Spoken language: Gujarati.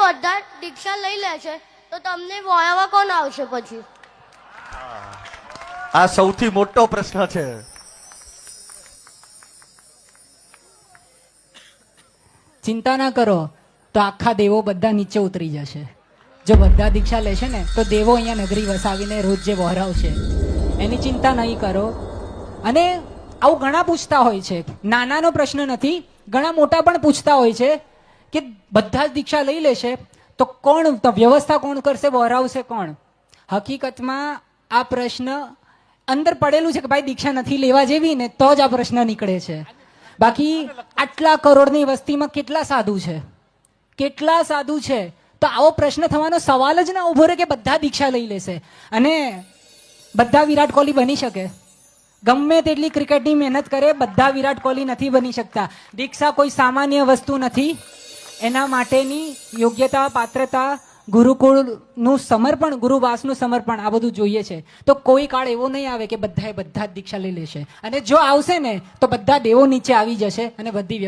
બધા દીક્ષા લઈ લે છે તો તમને વોયાવા કોણ આવશે પછી? આ સૌથી મોટો પ્રશ્ન છે. ચિંતા ના કરો તો આખા દેવો બધા નીચે ઉતરી જશે. જો બધા દીક્ષા લેશે ને તો દેવો અહીંયા નગરી વસાવીને રોજ જે વહોરાવશે એની ચિંતા નહીં કરો. અને આવું ઘણા પૂછતા હોય છે, નાનાનો પ્રશ્ન નથી, ઘણા મોટા પણ પૂછતા હોય છે કે બધા જ દીક્ષા લઈ લેશે તો કોણ, તો વ્યવસ્થા કોણ કરશે, વહોરાવશે કોણ? હકીકતમાં આ પ્રશ્ન અંદર પડેલું છે કે ભાઈ દીક્ષા નથી લેવા જેવી ને તો જ આ પ્રશ્ન નીકળે છે. બાકી આટલા કરોડની વસ્તીમાં કેટલા સાધુ છે, કેટલા સાધુ છે, તો આવો પ્રશ્ન થવાનો સવાલ જ ના ઉભો રહે કે બધા દીક્ષા લઈ લેશે. અને બધા વિરાટ કોહલી બની શકે? ગમે તેટલી ક્રિકેટની મહેનત કરે બધા વિરાટ કોહલી નથી બની શકતા. દીક્ષા કોઈ સામાન્ય વસ્તુ નથી. એના માટેની યોગ્યતા, પાત્રતા, ગુરુકુળનું સમર્પણ, ગુરુવાસનું સમર્પણ, આ બધું જોઈએ છે. તો કોઈ કાળ એવો નહીં આવે કે બધા જ દીક્ષા લઈ લેશે. અને જો આવશે ને તો બધા દેવો નીચે આવી જશે અને બધી